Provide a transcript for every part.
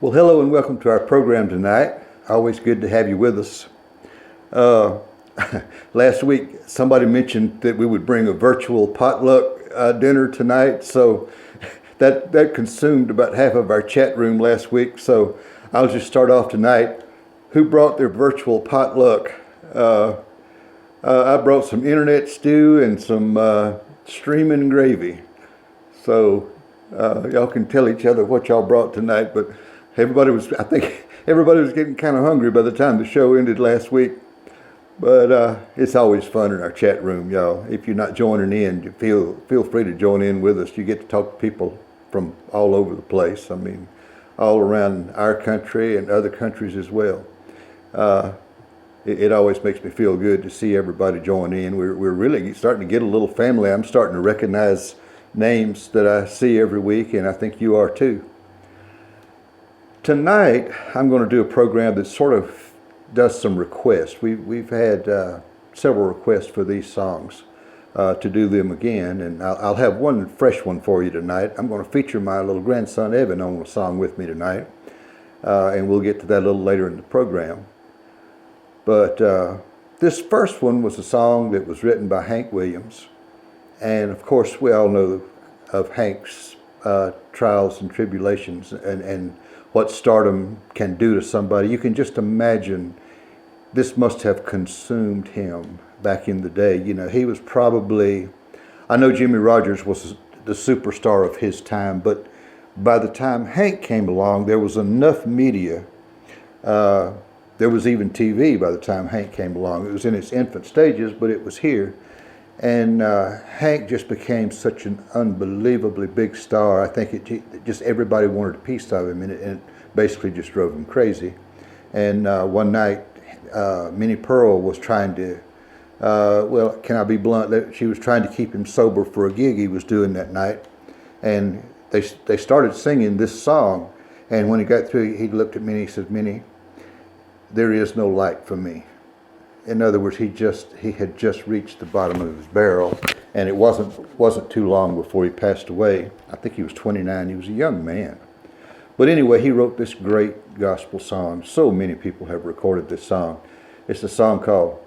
Well, hello and welcome to our program tonight. Always good to have you with us. Uh, Last week, somebody mentioned that we would bring a virtual potluck dinner tonight, so that consumed about half of our chat room last week. So I'll just start off tonight. Who brought their virtual potluck? I brought some internet stew and some streaming gravy. So y'all can tell each other what y'all brought tonight, but I think everybody was getting kind of hungry by the time the show ended last week. But it's always fun in our chat room, y'all. If you're not joining in, you feel free to join in with us. You get to talk to people from all over the place. I mean, all around our country and other countries as well. It always makes me feel good to see everybody join in. We're really starting to get a little family. I'm starting to recognize names that I see every week, and I think you are too. Tonight, I'm going to do a program that sort of does some requests. We've had several requests for these songs to do them again, and I'll have one fresh one for you tonight. I'm going to feature my little grandson Evan on a song with me tonight, and we'll get to that a little later in the program. But this first one was a song that was written by Hank Williams, and of course we all know of Hank's trials and tribulations and what stardom can do to somebody. You can just imagine this must have consumed him back in the day. You know, he was probably, I know Jimmie Rodgers was the superstar of his time, but by the time Hank came along, there was enough media. There was even TV by the time Hank came along. It was in its infant stages, but it was here. And Hank just became such an unbelievably big star. I think it just everybody wanted a piece of him, and it basically just drove him crazy. And one night, Minnie Pearl was trying to, well, can I be blunt? She was trying to keep him sober for a gig he was doing that night. And they started singing this song. And when he got through, he looked at Minnie and he said, "Minnie, there is no light for me." In other words, he had just reached the bottom of his barrel, and it wasn't too long before he passed away. I think he was 29. He was a young man. But anyway, he wrote this great gospel song. So many people have recorded this song. It's a song called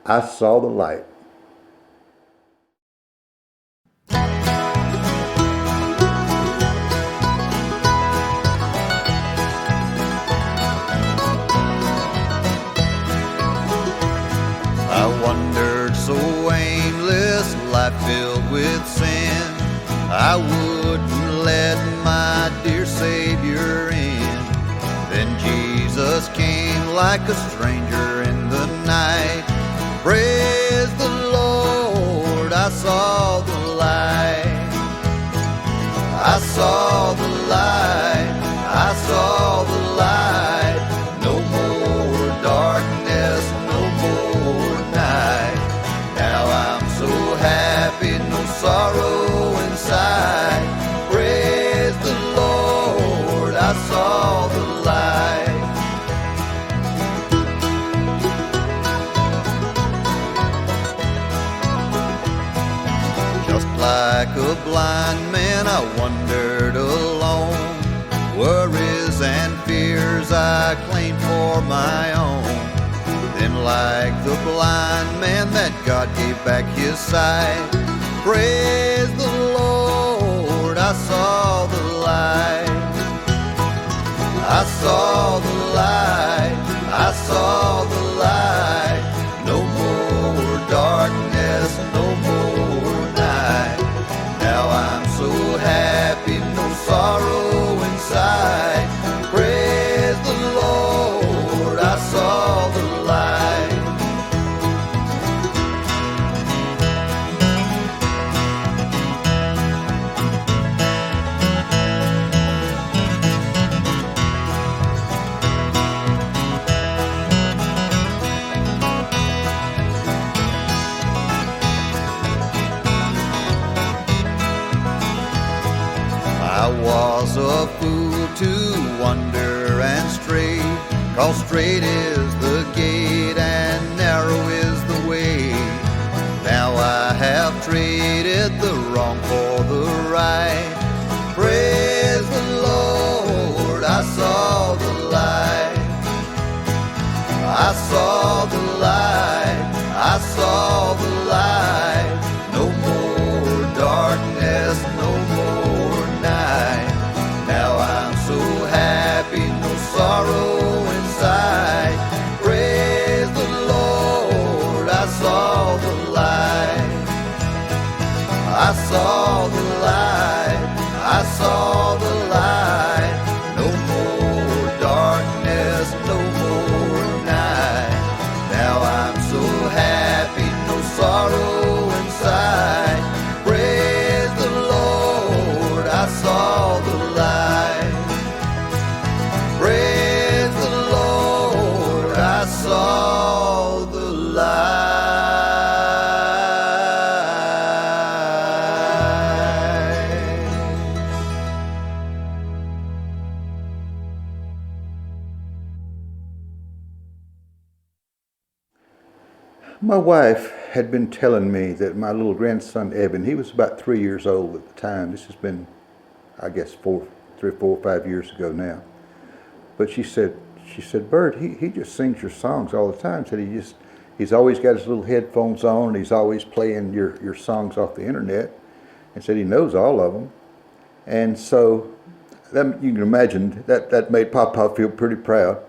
"I Saw the Light." I wandered so aimless, life filled with sin. I wouldn't let my dear Savior in. Then Jesus came like a stranger in the night. Praise the Lord, I saw the light. I saw the light, I saw the light. No more darkness, no more night. Now I'm so happy, no sorrow inside. Praise the Lord, I saw the light. Just like a blind man, I wandered alone. Worries and fears I claimed for my own. Then like the blind man that God gave back his sight. Praise the Lord, I saw the light. I saw the light, I saw the light. No more darkness, no more night. Now I'm so happy, no sorrow inside. Praise the Lord, I saw the light. I was a fool to wander and stray, 'cause straight is the gate and narrow is the way. Now I have traded the wrong for the right. Praise the Lord, I saw I saw the light, I saw the light. No more darkness, no more night. Now I'm so happy, no sorrow inside. Praise the Lord, I saw the light. I saw the light, I saw the light. No more darkness, no more night. Now I'm so happy, no sorrow inside. Praise the Lord, I saw the light. Praise the Lord, I saw the light. My wife had been telling me that my little grandson Evan, he was about 3 years old at the time. This has been, I guess, 3, 4, 5 years ago now. But she said, Bert, he just sings your songs all the time. Said he's always got his little headphones on, and he's always playing your songs off the internet. And said he knows all of them. And so that, you can imagine that made Papa feel pretty proud.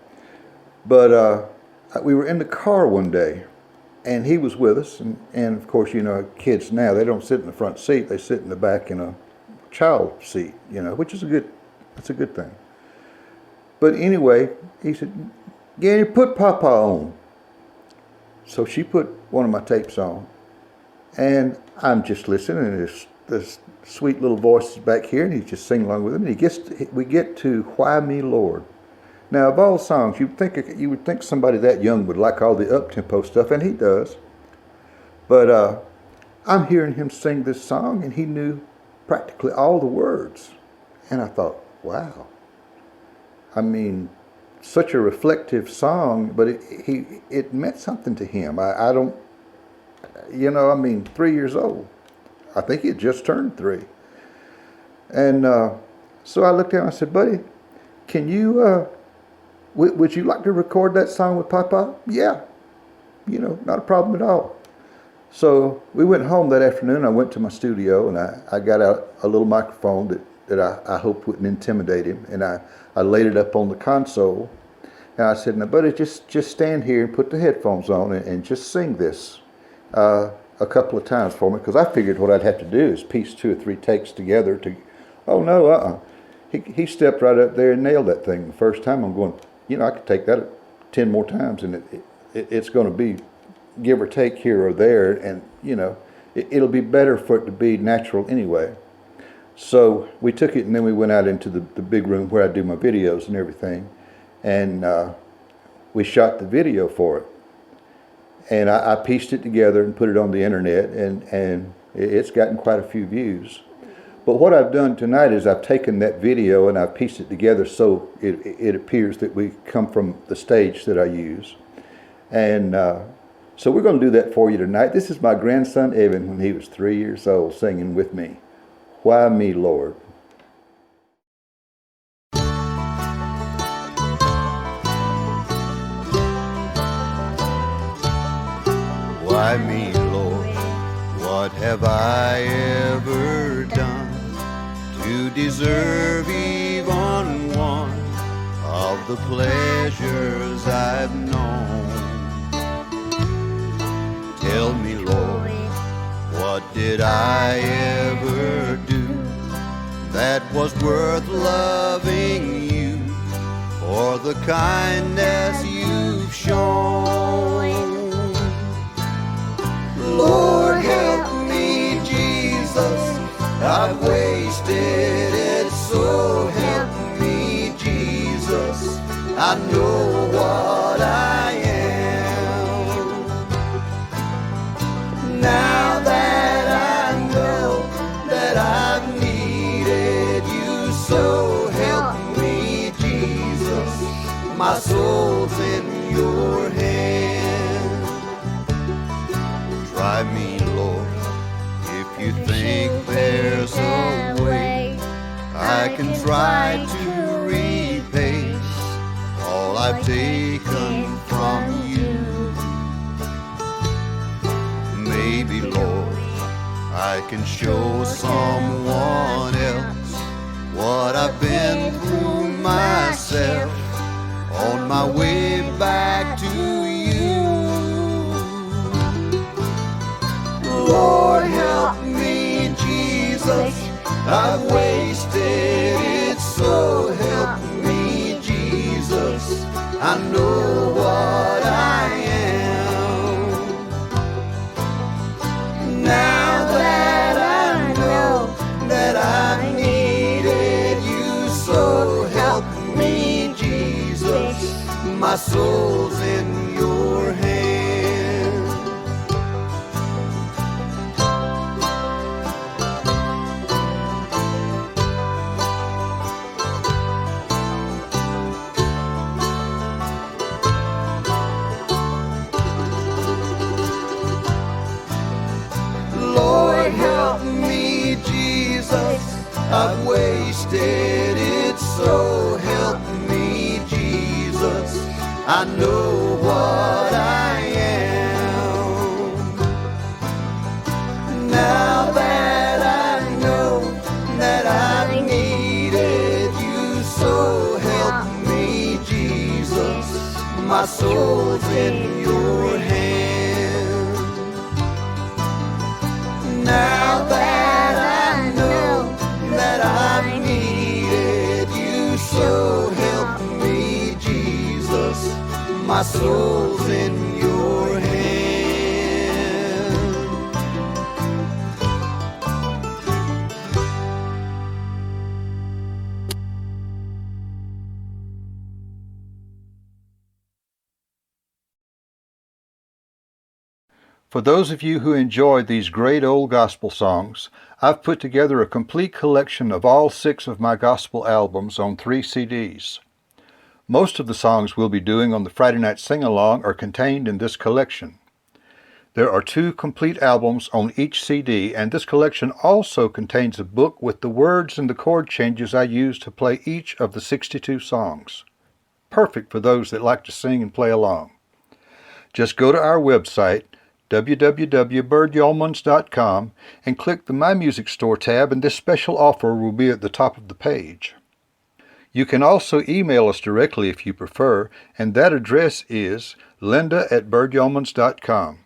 But we were in the car one day, and he was with us, and of course, you know, kids now, they don't sit in the front seat, they sit in the back in a child seat, you know, which is that's a good thing. But anyway, he said, Granny, put Papa on. So she put one of my tapes on, and I'm just listening, and this sweet little voice is back here, and he's just singing along with him, and we get to Why Me Lord. Now, of all songs, you would think somebody that young would like all the up-tempo stuff, and he does. But I'm hearing him sing this song, and he knew practically all the words. And I thought, wow. I mean, such a reflective song, but it meant something to him. I don't, you know, I mean, 3 years old. I think he had just turned 3. And so I looked at him and I said, buddy, can you... would you like to record that song with Papa? Yeah, you know, not a problem at all. So we went home that afternoon. I went to my studio, and I got out a little microphone that I hoped wouldn't intimidate him, and I laid it up on the console. And I said, now, buddy, just stand here and put the headphones on and just sing this a couple of times for me, because I figured what I'd have to do is piece 2 or 3 takes together to, oh, no, He stepped right up there and nailed that thing the first time. I'm going, you know, I could take that 10 more times, and it's going to be give or take here or there, and, you know, it'll be better for it to be natural anyway. So we took it, and then we went out into the big room where I do my videos and everything, and we shot the video for it. And I pieced it together and put it on the internet, and it's gotten quite a few views. But what I've done tonight is I've taken that video and I've pieced it together so it appears that we come from the stage that I use. And so we're going to do that for you tonight. This is my grandson Evan when he was 3 years old singing with me, Why Me Lord. Why me, Lord? What have I ever done to deserve even one of the pleasures I've known? Tell me, Lord, what did I ever do that was worth loving you for the kindness you've shown? Lord, help me, Jesus, I've wasted it, so help me, Jesus, I know what I am. Now that I know that I've needed you, so help me, Jesus, my soul's in your hand. Try me, Lord, if you think there's a way I can try to repay all I've taken from you. Lord. I can show someone else what I've been through myself on my way back to you. Lord, help me, Jesus, I've wasted it, so help me, Jesus, I know what I am. Now that I know that I needed you, so help me, Jesus, my soul's in your hand. Lord, help me, Jesus, I've wasted it, so help me, Jesus, I know what I am. Now that I know that I needed you, so help me, Jesus, my soul's in your hand. Now that I know that I needed you, so help me, Jesus, my soul's in your hand. For those of you who enjoy these great old gospel songs, I've put together a complete collection of all 6 of my gospel albums on 3 CDs. Most of the songs we'll be doing on the Friday Night Sing-Along are contained in this collection. There are 2 complete albums on each CD, and this collection also contains a book with the words and the chord changes I use to play each of the 62 songs. Perfect for those that like to sing and play along. Just go to our website, www.birdyeomans.com, and click the My Music Store tab, and this special offer will be at the top of the page. You can also email us directly if you prefer, and that address is linda@birdyeomans.com.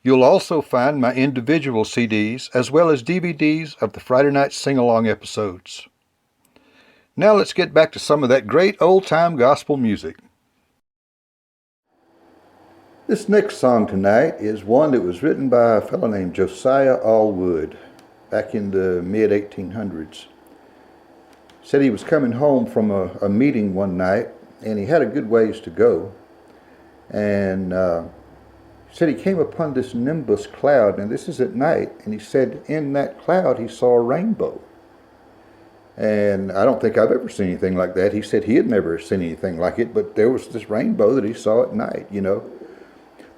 You'll also find my individual CDs as well as DVDs of the Friday Night Sing-Along episodes. Now let's get back to some of that great old-time gospel music. This next song tonight is one that was written by a fellow named Josiah Allwood back in the mid-1800s. Said he was coming home from a meeting one night, and he had a good ways to go. And said he came upon this nimbus cloud, and this is at night, and he said in that cloud he saw a rainbow. And I don't think I've ever seen anything like that. He said he had never seen anything like it, but there was this rainbow that he saw at night, you know.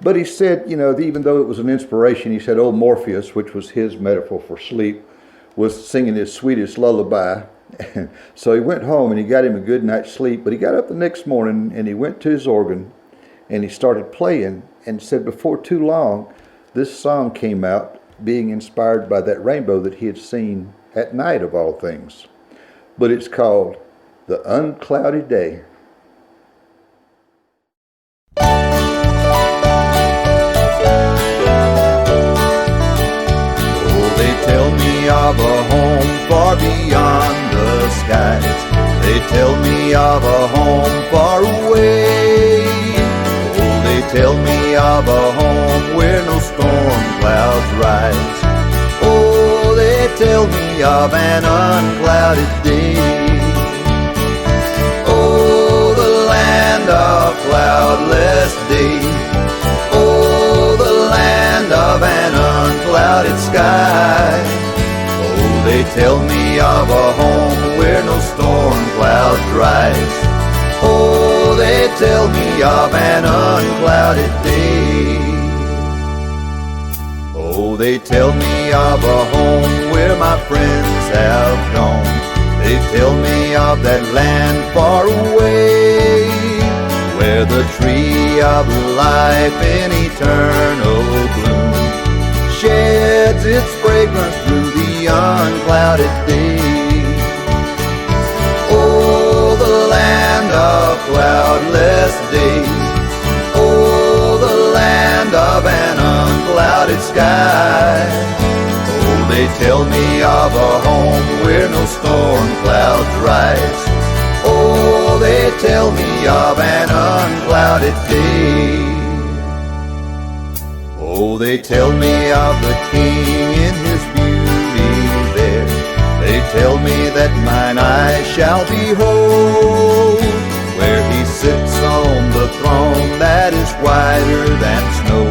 But he said, you know, even though it was an inspiration, he said old Morpheus, which was his metaphor for sleep, was singing his sweetest lullaby. So he went home and he got him a good night's sleep. But he got up the next morning and he went to his organ and he started playing, and said before too long this song came out, being inspired by that rainbow that he had seen at night of all things. But it's called The Unclouded Day. Tell me of a home far beyond the skies. They tell me of a home far away. Oh, they tell me of a home where no storm clouds rise. Oh, they tell me of an unclouded day. Oh, the land of cloudless day. Oh, the land of an unclouded sky. Oh, they tell me of a home where no storm clouds rise. Oh, they tell me of an unclouded day. Oh, they tell me of a home where my friends have gone. They tell me of that land far away, where the tree of life in eternal bloom its fragrance through the unclouded day. Oh, the land of cloudless days. Oh, the land of an unclouded sky. Oh, they tell me of a home where no storm clouds rise. Oh, they tell me of an unclouded day. Oh, they tell me of the King in his beauty there. They tell me that mine eyes shall behold, where he sits on the throne that is whiter than snow,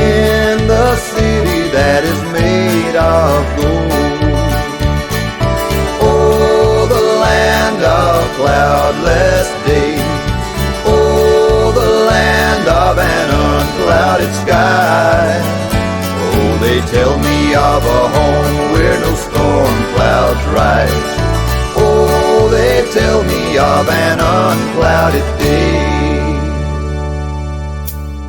in the city that is made of gold. Oh, the land of cloudless days. Oh, the land of an unclouded sky. Oh, they tell me of a home where no storm clouds rise. Oh, they tell me of an unclouded day.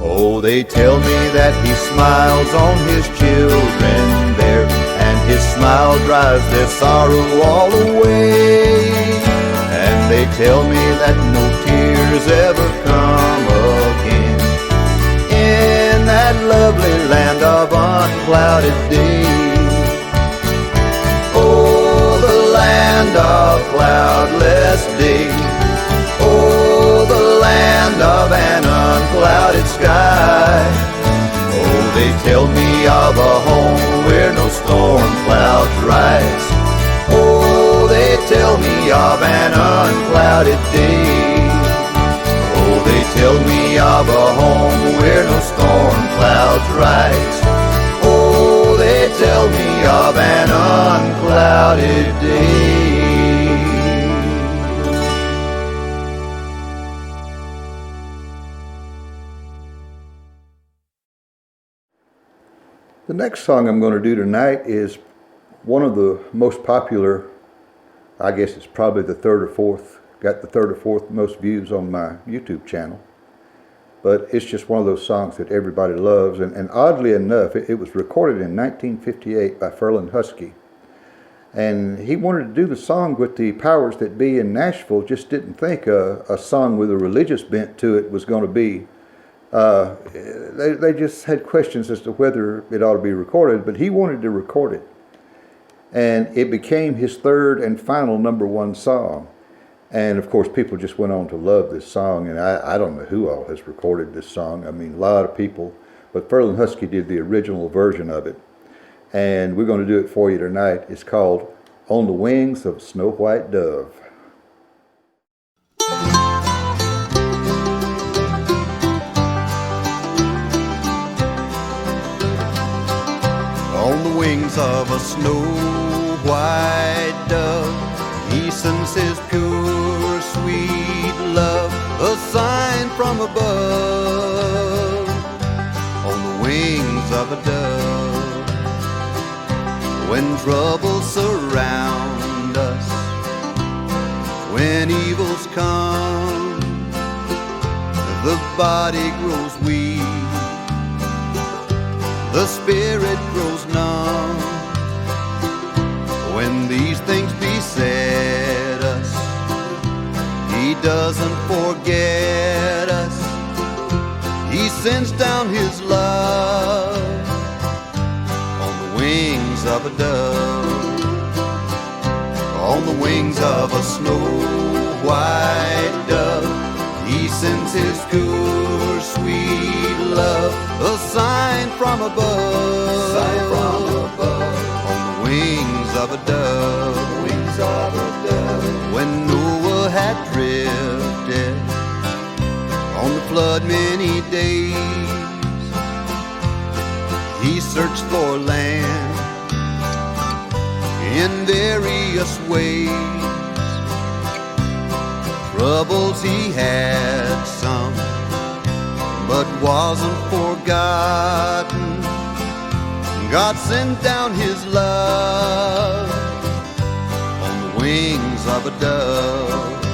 Oh, they tell me that he smiles on his children there, and his smile drives their sorrow all away. And they tell me that no tears ever come again in that lovely land of unclouded days. Oh, the land of cloudless days. Oh, the land of an unclouded sky. Oh, they tell me of a home where no storm clouds rise. Oh, they tell me of an unclouded day. Oh, they tell me of a home where no storm clouds rise. Oh, they tell me of an unclouded day. The next song I'm going to do tonight is one of the most popular. I guess it's probably the third or fourth most views on my YouTube channel. But it's just one of those songs that everybody loves. And oddly enough, it was recorded in 1958 by Ferlin Husky. And he wanted to do the song with the powers that be in Nashville, just didn't think a song with a religious bent to it was going to be. They just had questions as to whether it ought to be recorded, but he wanted to record it. And it became his third and final #1 song. And of course, people just went on to love this song. And I don't know who all has recorded this song. I mean, a lot of people. But Ferlin Husky did the original version of it. And we're going to do it for you tonight. It's called On the Wings of a Snow White Dove. On the wings of a snow white dove, he sends his pure, sweet love, a sign from above. On the wings of a dove, when troubles surround us, when evils come, the body grows weak, the spirit grows numb. When these things beset us, he doesn't forget us. He sends down his love on the wings of a dove, on the wings of a snow white dove. He sends his pure, sweet love, a sign from above, on the wings of a dove, wings of a dove. When Noah had drifted on the flood many days, he searched for land in various ways. Troubles he had some, but wasn't forgotten. God sent down his love on the wings of a dove,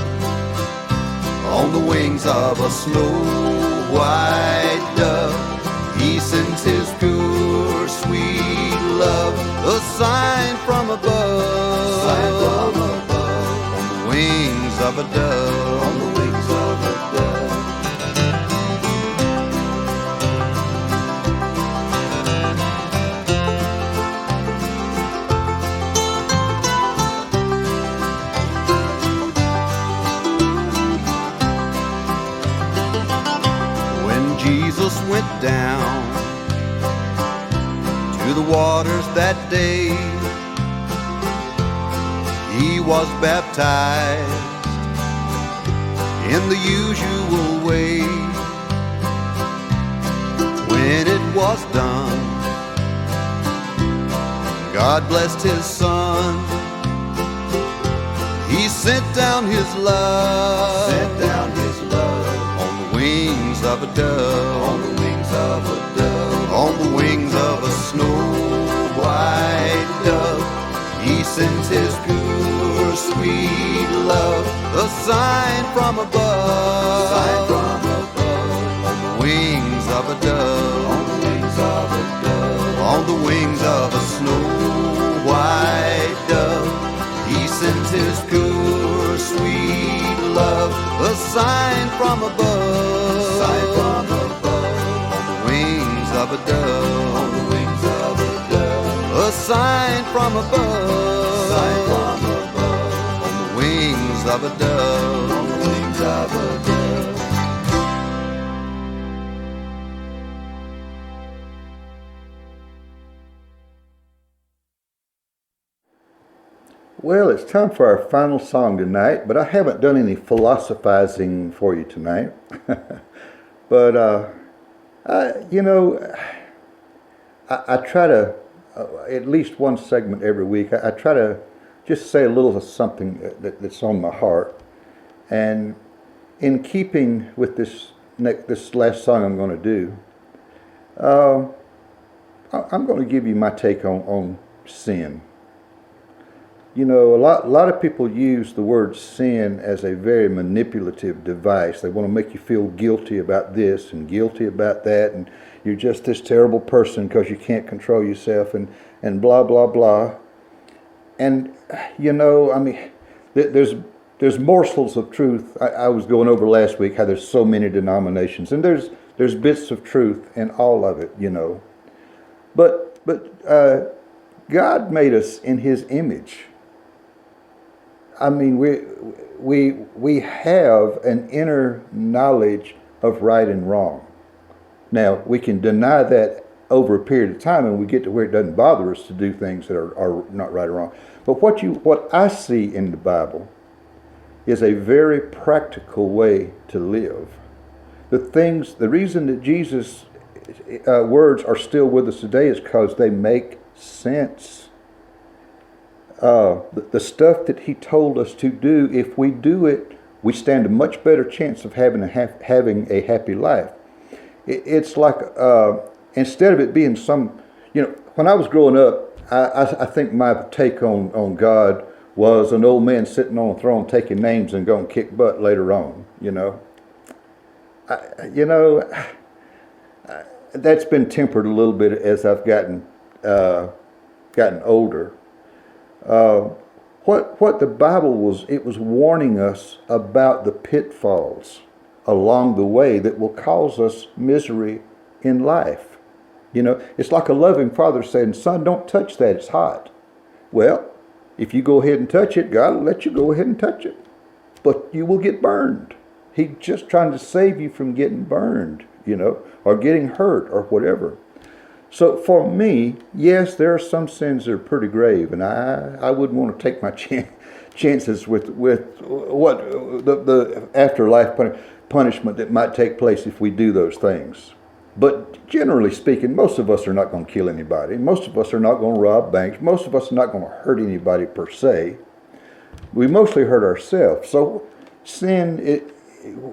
on the wings of a snow white dove. He sends his pure, sweet love, a sign from above, on the wings of a dove, on the wings of a dove. Jesus went down to the waters that day. He was baptized in the usual way. When it was done, God blessed his son. He sent down his love, on the wings of a dove, on the wings of a dove, on the wings of a snow white dove. He sends his pure sweet love, a sign from above, on the wings of a dove, on the wings of a dove, on the wings of a snow white dove. He sends his pure sweet love, a sign from above, on the wings of a dove, on the wings of a dove, a sign from above, on the wings of a dove, on the wings of a dove. Well, it's time for our final song tonight, but I haven't done any philosophizing for you tonight. But, I try to, at least one segment every week, I try to just say a little of something that's on my heart. And in keeping with this last song I'm going to do, I'm going to give you my take on sin. You know, a lot of people use the word sin as a very manipulative device. They want to make you feel guilty about this and guilty about that, and you're just this terrible person because you can't control yourself, and blah, blah, blah. And, you know, I mean, there's morsels of truth. I was going over last week how there's so many denominations, and there's bits of truth in all of it, you know. But God made us in His image. I mean, we have an inner knowledge of right and wrong. Now, we can deny that over a period of time, and we get to where it doesn't bother us to do things that are not right or wrong. But what I see in the Bible is a very practical way to live. The reason that Jesus' words are still with us today is because they make sense. The stuff that He told us to do, if we do it, we stand a much better chance of having a happy life. It's like, instead of it being some, you know, when I was growing up, I think my take on God was an old man sitting on a throne taking names and going to kick butt later on, you know. That's been tempered a little bit as I've gotten older. What the Bible was warning us about the pitfalls along the way that will cause us misery in life. You know, it's like a loving father saying, son, don't touch that, it's hot. Well, if you go ahead and touch it, God will let you go ahead and touch it. But you will get burned. He's just trying to save you from getting burned, you know, or getting hurt or whatever. So for me, yes, there are some sins that are pretty grave, and I wouldn't want to take my chances with what the afterlife punishment that might take place if we do those things. But generally speaking, most of us are not going to kill anybody. Most of us are not going to rob banks. Most of us are not going to hurt anybody per se. We mostly hurt ourselves. So sin,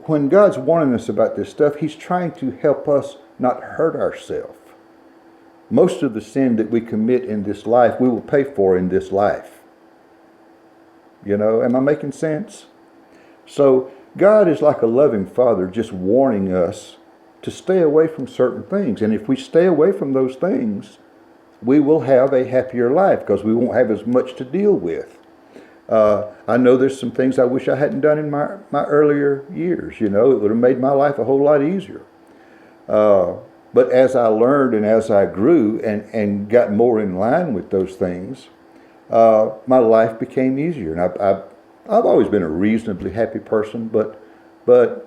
when God's warning us about this stuff, He's trying to help us not hurt ourselves. Most of the sin that we commit in this life, we will pay for in this life. You know, am I making sense? So God is like a loving father just warning us to stay away from certain things. And if we stay away from those things, we will have a happier life because we won't have as much to deal with. I know there's some things I wish I hadn't done in my earlier years. You know, it would have made my life a whole lot easier. But as I learned and as I grew and got more in line with those things, my life became easier. And I've always been a reasonably happy person, but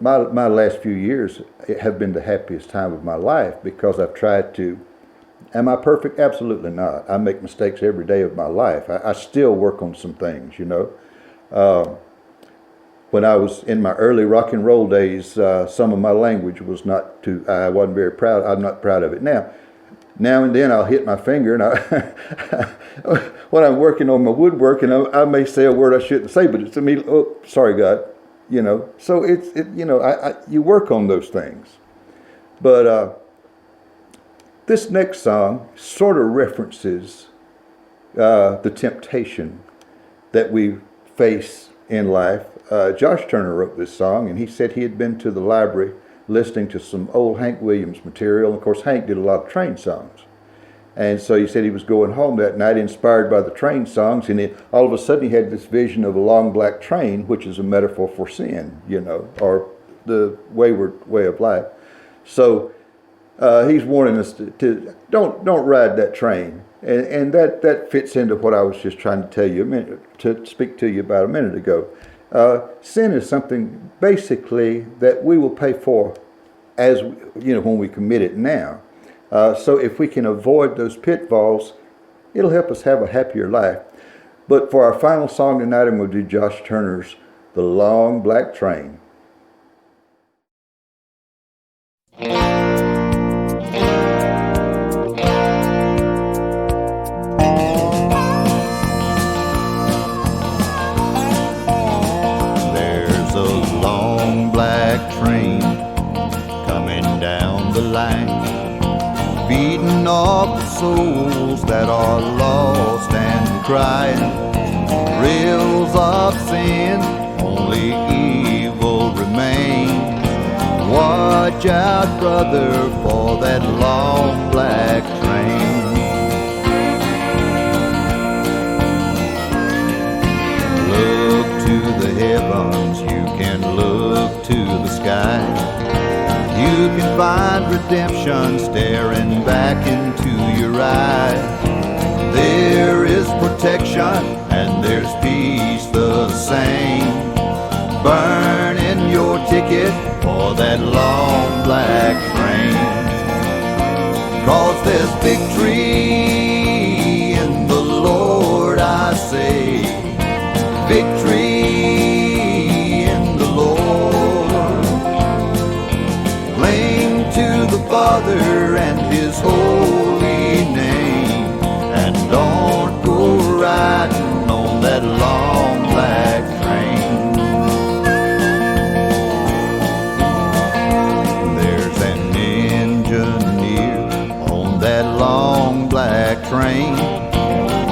my last few years have been the happiest time of my life because I've tried to. Am I perfect? Absolutely not. I make mistakes every day of my life. I still work on some things, you know. When I was in my early rock and roll days, some of my language was not too, I wasn't very proud. I'm not proud of it now. Now and then I'll hit my finger, and when I'm working on my woodworking, I may say a word I shouldn't say, but it's to me, oh, sorry, God, you know. So you know, you work on those things. But this next song sort of references the temptation that we face in life. Josh Turner wrote this song, and he said he had been to the library listening to some old Hank Williams material. And of course, Hank did a lot of train songs. And so he said he was going home that night inspired by the train songs, and then all of a sudden he had this vision of a long black train, which is a metaphor for sin, you know, or the wayward way of life. So he's warning us to don't ride that train. And that fits into what I was just trying to tell you, to speak to you about a minute ago. Sin is something basically that we will pay for as, you know, when we commit it now. So if we can avoid those pitfalls, it'll help us have a happier life. But for our final song tonight, I'm going to do Josh Turner's The Long Black Train. Train coming down the line, beating up the souls that are lost and crying. Rails of sin, only evil remains. Watch out, brother, for that long black train. Look to the heavens, you can look to the sky. You can find redemption staring back into your eyes. There is protection and there's peace the same. Burning your ticket for that long black train. 'Cause there's victory in the Lord, I say. Victory in the Lord. Cling to the Father and His holy name, and don't go riding on that long black train. There's an engineer on that long black train,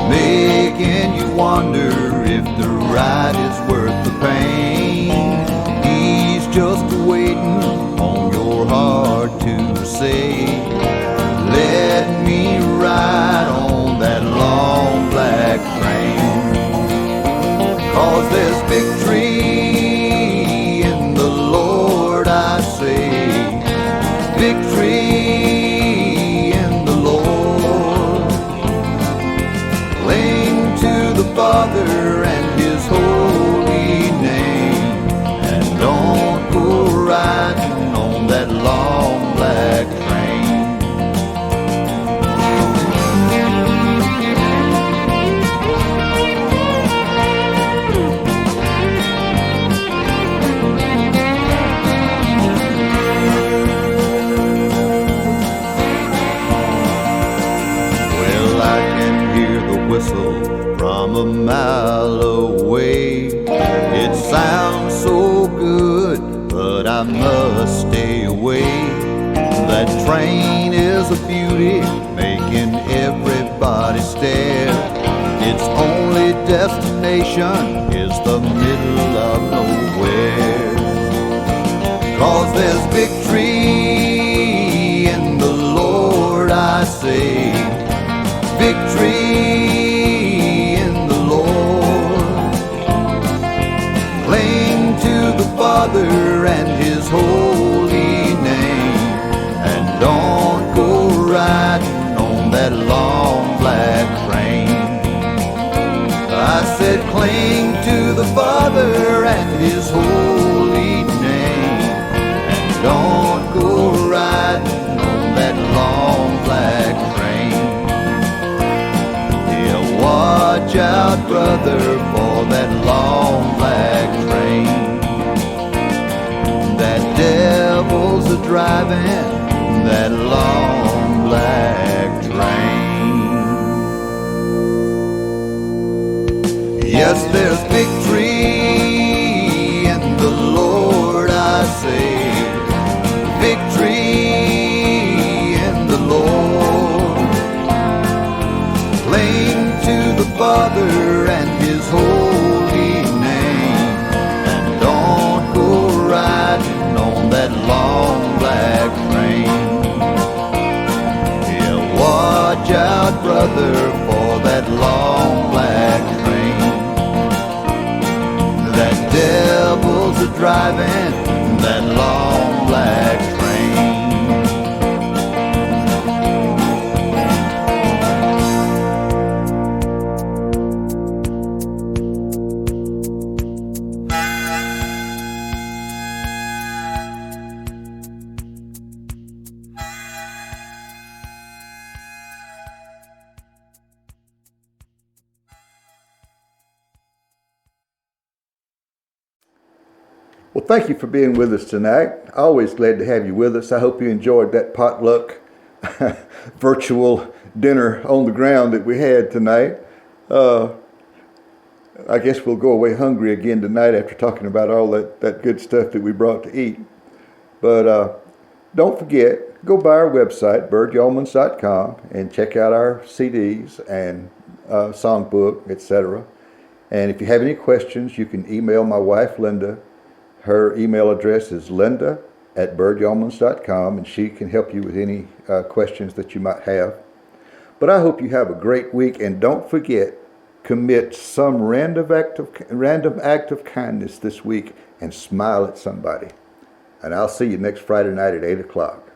making you wonder if the ride is worth the pain. He's just waiting on your heart to say, let me ride on that long black train. 'Cause there's victory in the Lord, I say. Victory in the Lord. Cling to the Father and His holy name, and don't go riding on that long black train. Well, I can hear the whistle from a mile away. It sounds so good, but I must stay away. That train is a beauty, making everybody stare. Its only destination is the middle of nowhere. 'Cause there's victory in the Lord, I say. victory in the Lord. Cling to the Father and His holy name, and don't go riding on that long black train. I said cling to the Father and His holy name, and don't go riding on that long black train. Yeah, watch out, brother, for that long black train. That devil's a driving that long black train. Yes, there's victory in the Lord, I say. Victory in the Lord. Cling to the Father and His holy name, and don't go riding on that long black train. Yeah, watch out, brother, for that long black train. That devil's a driving that long black train. Well, thank you for being with us tonight. Always glad to have you with us. I hope you enjoyed that potluck virtual dinner on the ground that we had tonight. I guess we'll go away hungry again tonight after talking about all that good stuff that we brought to eat. But don't forget, go by our website, birdyeomans.com, and check out our CDs and songbook, etc. And if you have any questions, you can email my wife, Linda. Her email address is linda@birdyeomans.com, and she can help you with any questions that you might have. But I hope you have a great week, and don't forget, commit some random act of kindness this week and smile at somebody. And I'll see you next Friday night at 8 o'clock.